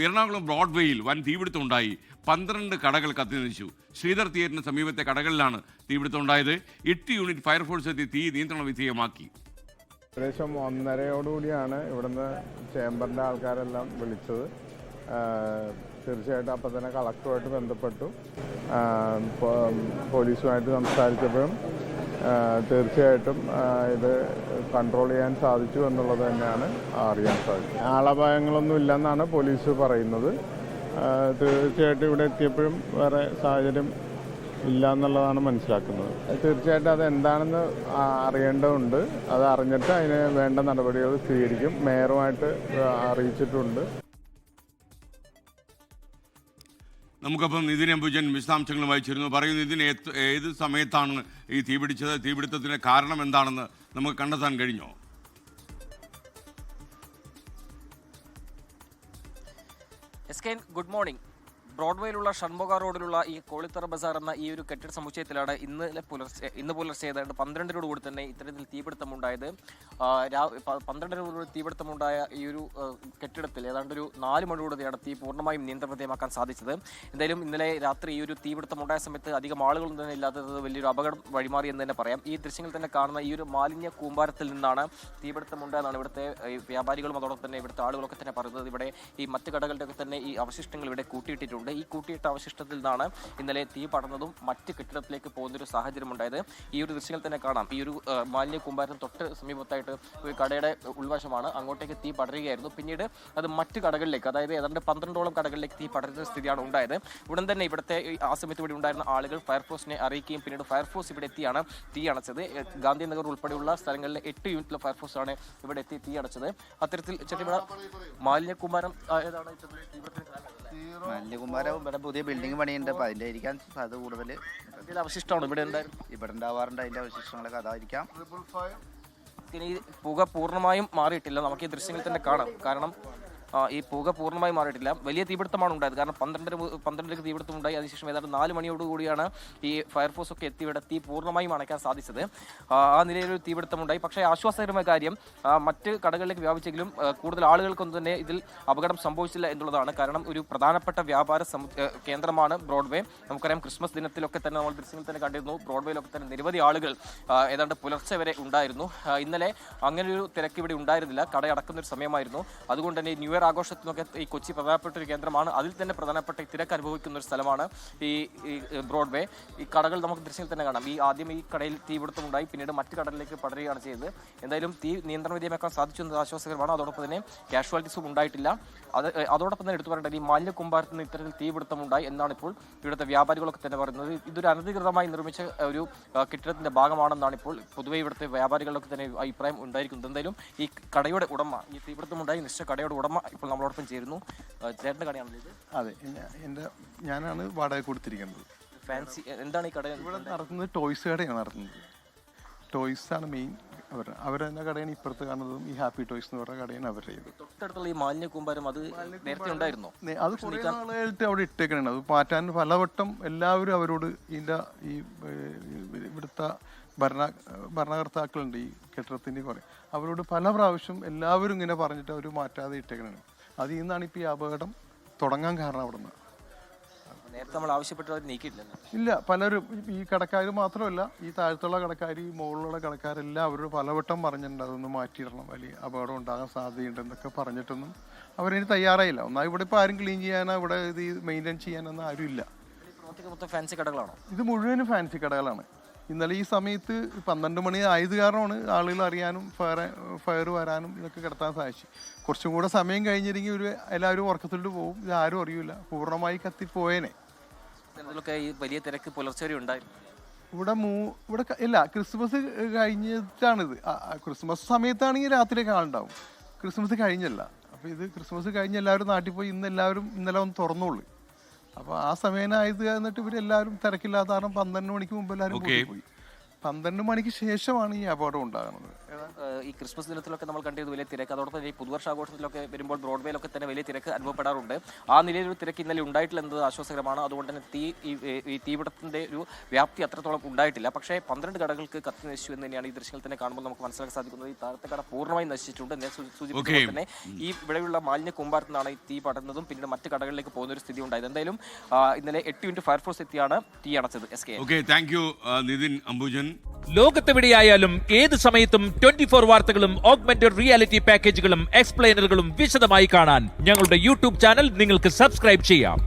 എറണാകുളം ബ്രോഡ്വേയിൽ വൻ തീപിടുത്തം ഉണ്ടായി. 12 കടകൾ കത്തിനശിച്ചു. ശ്രീധർ തിയേറ്ററിന് സമീപത്തെ കടകളിലാണ് തീപിടുത്തം ഉണ്ടായത്. 8 യൂണിറ്റ് ഫയർഫോഴ്സ് എത്തി തീ നിയന്ത്രണ വിധേയമാക്കി. ഏകദേശം 1:30 ഇവിടുന്ന് ചേംബറിൻ്റെ ആൾക്കാരെല്ലാം വിളിച്ചത്. തീർച്ചയായിട്ടും അപ്പം തന്നെ കളക്ടറുമായിട്ട് ബന്ധപ്പെട്ടു. പോലീസുമായിട്ട് സംസാരിച്ചപ്പോഴും തീർച്ചയായിട്ടും ഇത് കൺട്രോൾ ചെയ്യാൻ സാധിച്ചു എന്നുള്ളത് തന്നെയാണ് അറിയാൻ സാധിച്ചത്. ആളപായങ്ങളൊന്നും ഇല്ലെന്നാണ് പോലീസ് പറയുന്നത്. തീർച്ചയായിട്ടും ഇവിടെ എത്തിയപ്പോഴും വേറെ സാഹചര്യം ഇല്ല എന്നുള്ളതാണ് മനസ്സിലാക്കുന്നത്. തീർച്ചയായിട്ടും അത് എന്താണെന്ന് അറിയേണ്ടതുണ്ട്. അത് അറിഞ്ഞിട്ട് അതിന് വേണ്ട നടപടികൾ സ്വീകരിക്കും. മേയറുമായിട്ട് അറിയിച്ചിട്ടുണ്ട്. നമുക്കപ്പം നിതിൻ അംബുജൻ വിശദാംശങ്ങളുമായി ചേരുന്നു. പറയൂ നിതിൻ, ഏത് സമയത്താണ് ഈ തീപിടിച്ചത്? തീപിടുത്തത്തിന് കാരണം എന്താണെന്ന് നമുക്ക് കണ്ടെത്താൻ കഴിഞ്ഞോ? Good morning. ബ്രോഡ്വേയിലുള്ള ഷൺമുഖ റോഡിലുള്ള ഈ കോളിത്തറ ബസാർ എന്ന ഈ ഒരു കെട്ടിട സമുച്ചയത്തിലാണ് ഇന്ന് പുലർച്ചെ ഏതാണ്ട് 12 കൂടി തന്നെ ഇത്തരത്തിൽ തീപിടുത്തമുണ്ടായത്. 12 തീപിടുത്തമുണ്ടായ ഈ ഒരു കെട്ടിടത്തിൽ ഏതാണ്ട് ഒരു 4 മണിയോടെയാണ് തീ പൂർണ്ണമായും നിയന്ത്രണവിധേയമാക്കാൻ സാധിച്ചത്. എന്തായാലും ഇന്നലെ രാത്രി ഈ ഒരു തീപിടുത്തമുണ്ടായ സമയത്ത് അധികം ആളുകളൊന്നും തന്നെ ഇല്ലാത്തത് വലിയൊരു അപകടം വഴിമാറി എന്ന് തന്നെ പറയാം. ഈ ദൃശ്യങ്ങൾ തന്നെ കാണുന്ന ഈ ഒരു മാലിന്യ കൂമ്പാരത്തിൽ നിന്നാണ് തീപിടുത്തമുണ്ടായതാണ് ഇവിടുത്തെ വ്യാപാരികളും അതോടൊപ്പം തന്നെ ഇവിടുത്തെ ആളുകളൊക്കെ തന്നെ പറയുന്നത്. ഇവിടെ ഈ മറ്റ് കടകളുടെയൊക്കെ തന്നെ ഈ അവശിഷ്ടങ്ങൾ ഇവിടെ കൂട്ടിയിട്ടിട്ടുണ്ട്. ഈ കൂട്ടിയിട്ട അവശിഷ്ടത്തിൽ നിന്നാണ് ഇന്നലെ തീ പടർന്നതും മറ്റ് കെട്ടിടത്തിലേക്ക് പോകുന്നൊരു സാഹചര്യം ഉണ്ടായത്. ഈ ഒരു ദൃശ്യങ്ങൾ തന്നെ കാണാം. ഈ ഒരു മാലിന്യ കൂമ്പാരം തൊട്ട് സമീപത്തായിട്ട് ഒരു കടയുടെ ഉൾവശമാണ്. അങ്ങോട്ടേക്ക് തീ പടരുകയായിരുന്നു. പിന്നീട് അത് മറ്റ് കടകളിലേക്ക്, അതായത് ഏതാണ്ട് 12ഓളം കടകളിലേക്ക് തീ പടരുന്ന സ്ഥിതിയാണ് ഉണ്ടായത്. ഉടൻ തന്നെ ഇവിടുത്തെ ആ സമയത്ത് ഇവിടെ ഉണ്ടായിരുന്ന ആളുകൾ ഫയർഫോഴ്സിനെ അറിയിക്കുകയും പിന്നീട് ഫയർഫോഴ്സ് ഇവിടെ എത്തിയാണ് തീ അണച്ചത്. ഗാന്ധിനഗർ ഉൾപ്പെടെയുള്ള സ്ഥലങ്ങളിലെ 8 യൂണിറ്റിലെ ഫയർഫോഴ്സാണ് ഇവിടെ എത്തി തീ അടച്ചത്. അത്തരത്തിൽ ചെട്ടിമല മാലിന്യ കൂമ്പാരം ഏതാണ് മല്ലികുമാരം ഇവിടെ പുതിയ ബിൽഡിംഗ് പണിയുണ്ട്. അപ്പൊ അതിന്റെ ആയിരിക്കാൻ സാധ്യത കൂടുതൽ. അവശിഷ്ടമാണ് ഇവിടെ ഇവിടെ ഉണ്ടാവാറുണ്ട്. അതിന്റെ അവശിഷ്ടങ്ങളൊക്കെ അതായിരിക്കാം. ഈ പുക പൂർണ്ണമായും മാറിയിട്ടില്ല. നമുക്ക് ഈ ദൃശ്യങ്ങളിൽ തന്നെ കാണാം. കാരണം ഈ പുക പൂർണ്ണമായി മാറിയിട്ടില്ല. വലിയ തീപിടുത്തമാണ് ഉണ്ടായത്. കാരണം 12 തീപിടുത്തം ഉണ്ടായി. അതിനുശേഷം ഏതാണ്ട് 4 മണിയോടുകൂടിയാണ് ഈ ഫയർഫോഴ്സ് ഒക്കെ എത്തി ഇവിടെ തീ പൂർണ്ണമായും അണയ്ക്കാൻ സാധിച്ചത്. ആ നിലയിലൊരു തീപിടുത്തമുണ്ടായി. പക്ഷേ ആശ്വാസകരമായ കാര്യം മറ്റ് കടകളിലേക്ക് വ്യാപിച്ചെങ്കിലും കൂടുതൽ ആളുകൾക്കൊന്നും തന്നെ ഇതിൽ അപകടം സംഭവിച്ചില്ല എന്നുള്ളതാണ്. കാരണം ഒരു പ്രധാനപ്പെട്ട വ്യാപാര കേന്ദ്രമാണ് ബ്രോഡ്വേ. നമുക്കറിയാം, ക്രിസ്മസ് ദിനത്തിലൊക്കെ തന്നെ നമ്മൾ ദൃശ്യങ്ങളിൽ തന്നെ കണ്ടിരുന്നു. ബ്രോഡ്വേയിലൊക്കെ തന്നെ നിരവധി ആളുകൾ ഏതാണ്ട് പുലർച്ചെ വരെ ഉണ്ടായിരുന്നു. ഇന്നലെ അങ്ങനെയൊരു തിരക്ക് ഇവിടെ ഉണ്ടായിരുന്നില്ല. കടയടക്കുന്നൊരു സമയമായിരുന്നു. അതുകൊണ്ട് തന്നെ ന്യൂ ഇയർ ആഘോഷത്തിനൊക്കെ ഈ കൊച്ചി പ്രധാനപ്പെട്ട ഒരു കേന്ദ്രമാണ്. അതിൽ തന്നെ പ്രധാനപ്പെട്ട തിരക്ക് അനുഭവിക്കുന്ന ഒരു സ്ഥലമാണ് ഈ ബ്രോഡ്വേ. ഈ കടകൾ നമുക്ക് ദൃശ്യത്തിൽ തന്നെ കാണാം. ആദ്യം ഈ കടയിൽ തീപിടുത്തമുണ്ടായി, പിന്നീട് മറ്റു കടലിലേക്ക് പടരുകയാണ് ചെയ്തത്. എന്തായാലും തീ നിയന്ത്രണ വിധേയമാക്കാൻ സാധിച്ചു എന്നത് ആശ്വാസകരമാണ്. അതോടൊപ്പം തന്നെ കാഷ്വാലിറ്റീസും ഉണ്ടായിട്ടില്ല. അതോടൊപ്പം തന്നെ എടുത്തു പറയേണ്ടത് ഈ മാലിന്യ കൂമ്പാരത്തിൽ നിന്ന് ഇത്തരത്തിൽ തീപിടുത്തമുണ്ടായി എന്നാണ് ഇപ്പോൾ ഇവിടുത്തെ വ്യാപാരികളൊക്കെ തന്നെ പറയുന്നത്. ഇതൊരു അനധികൃതമായി നിർമ്മിച്ച ഒരു കെട്ടിടത്തിന്റെ ഭാഗമാണെന്നാണ് ഇപ്പോൾ പൊതുവെ ഇവിടുത്തെ വ്യാപാരികളൊക്കെ തന്നെ അഭിപ്രായം ഉണ്ടായിരിക്കുന്നത്. എന്തായാലും ഈ കടയുടെ ഉടമ, ഈ തീപിടുത്തമുണ്ടായി നിശ്ചയ കടയുടെ ഉടമ ഇപ്പോൾ നമ്മളോടൊപ്പം ചേരുന്നു. ചേട്ടൻ്റെ കടയാണല്ലോ ഇത്? അതെ, ഞാനാണ് വാടക കൊടുത്തിരിക്കുന്നത്. ഫാൻസി എന്താണ് ഈ കട? ഇവിടെ നടത്തുന്നത് ടോയ്സ് കടയാണ് നടത്തുന്നത്. ടോയ്സ് ആണ് മെയിൻ. അവരെന്നെ കടയാണ് ഇപ്പുറത്ത് കാണുന്നതും. ഈ ഹാപ്പി ടോയ്സ് എന്ന് പറഞ്ഞ കടയാണ് അവരുടെ. തൊട്ടടുത്തുള്ള ഈ മാലിന്യ കൂമ്പാരം അത് നേരത്തെ ഉണ്ടായിരുന്നോ? അത് കുറേ നാളായിട്ട് അവിടെ ഇട്ടേക്കണേ. അത് മാറ്റാൻ പലവട്ടം എല്ലാവരും അവരോട് ഇവിടുത്തെ ഭരണകർത്താക്കളുണ്ട് ഈ കെട്ടിടത്തിൻ്റെ കുറേ, അവരോട് പല പ്രാവശ്യം എല്ലാവരും ഇങ്ങനെ പറഞ്ഞിട്ട് അവർ മാറ്റാതെ ഇട്ടേക്കണേ. അതിൽ നിന്നാണ് ഇപ്പോൾ ഈ അപകടം തുടങ്ങാൻ കാരണം അവിടെ നിന്ന്. നേരത്തെ നമ്മൾ ആവശ്യപ്പെട്ടവർ നീക്കിയിട്ടില്ല. ഇല്ല, പലരും, ഈ കടക്കാർ മാത്രമല്ല, ഈ താഴത്തുള്ള കടക്കാർ, ഈ മുകളിലുള്ള കടക്കാരെല്ലാം അവരോട് പലവട്ടം പറഞ്ഞിട്ടുണ്ട് അതൊന്ന് മാറ്റിയിടണം, വലിയ അപകടം ഉണ്ടാകാൻ സാധ്യതയുണ്ടെന്നൊക്കെ പറഞ്ഞിട്ടൊന്നും അവരതിന് തയ്യാറായില്ല. ഒന്നാമത് ഇവിടെ ഇപ്പോൾ ആരും ക്ലീൻ ചെയ്യാനോ ഇവിടെ ഇത് മെയിൻറ്റെയിൻ ചെയ്യാനൊന്നും ആരും ഇല്ല. ഫാൻസി കടകളാണോ? ഇത് മുഴുവനും ഫാൻസി കടകളാണ്. ഇന്നലെ ഈ സമയത്ത് 12 മണി ആയത് കാരണമാണ് ആളുകൾ അറിയാനും ഫയർ വരാനും ഇതൊക്കെ കിടത്താൻ സാധിച്ചു. കുറച്ചും കൂടെ സമയം കഴിഞ്ഞിരുന്നെങ്കിൽ എല്ലാവരും ഉറക്കത്തിലോട്ട് പോകും. ഇത് ആരും അറിയില്ല, പൂർണ്ണമായി കത്തിപ്പോയേനെ. വലിയ തിരക്ക് പുലർച്ചെ വരെ ഉണ്ടായിരുന്നു ഇവിടെ ഇല്ല. ക്രിസ്മസ് കഴിഞ്ഞിട്ടാണിത്. ക്രിസ്മസ് സമയത്താണെങ്കിൽ രാത്രിയൊക്കെ ആളുണ്ടാവും. ക്രിസ്മസ് കഴിഞ്ഞല്ല. അപ്പോൾ ഇത് ക്രിസ്മസ് കഴിഞ്ഞ് എല്ലാവരും നാട്ടിൽ പോയി. ഇന്നലെ ഒന്ന് തുറന്നുള്ളൂ. അപ്പോൾ ആ സമയമായത് എന്നിട്ട് ഇവരെല്ലാവരും തിരക്കില്ലാത്ത കാരണം 12 മണിക്ക് മുമ്പ് എല്ലാവരും പോയി. 12 മണിക്ക് ശേഷമാണ് ഈ അപകടം ഉണ്ടാകുന്നത്. ഈ ക്രിസ്മസ് ദിനത്തിലൊക്കെ നമ്മൾ കണ്ടത് വലിയ തിരക്ക്, അതോടൊപ്പം തന്നെ ഈ പുതുവർഷാഘോഷത്തിലൊക്കെ വരുമ്പോൾ ബ്രോഡ്വേയിലൊക്കെ തന്നെ വലിയ തിരക്ക് അനുഭവപ്പെടാറുണ്ട്. ആ നിലയിലൊരു തിരക്ക് ഇന്നലെ ഉണ്ടായിട്ടില്ല എന്നത് ആശ്വാസകരമാണ്. അതുകൊണ്ട് തന്നെ ഈ തീപിടുത്തത്തിന്റെ ഒരു വ്യാപ്തി അത്രത്തോളം ഉണ്ടായിട്ടില്ല. പക്ഷേ 12 കടകൾക്ക് കത്തി നശിച്ചു എന്ന് തന്നെയാണ് ഈ ദൃശ്യങ്ങൾ തന്നെ കാണുമ്പോൾ നമുക്ക് മനസ്സിലാക്കാൻ സാധിക്കുന്നത്. ഈ താഴത്തെ കട പൂർണ്ണമായും നശിച്ചിട്ടുണ്ട്. സൂചിപ്പിച്ചതുപോലെ തന്നെ ഈ ഇവിടെയുള്ള മാലിന്യ കൂമ്പാരത്തിൽ നിന്നാണ് ഈ തീ പടർന്നതും പിന്നീട് മറ്റ് കടകളിലേക്ക് പോകുന്ന ഒരു സ്ഥിതി ഉണ്ടായത്. എന്തായാലും ഇന്നലെ 8 യൂണിറ്റ് ഫയർഫോഴ്സ് എത്തിയാണ് തീ അണച്ചത്. Thank you Nithin Ambujan. ലോകത്തെവിടെയായാലും ഏത് സമയത്തും 24 വാർത്തകളും ഓഗ്മെന്റഡ് റിയാലിറ്റി പാക്കേജുകളും എക്സ്പ്ലെയിനറുകളും വിശദമായി കാണാൻ ഞങ്ങളുടെ യൂട്യൂബ് ചാനൽ നിങ്ങൾക്ക് സബ്സ്ക്രൈബ് ചെയ്യാം.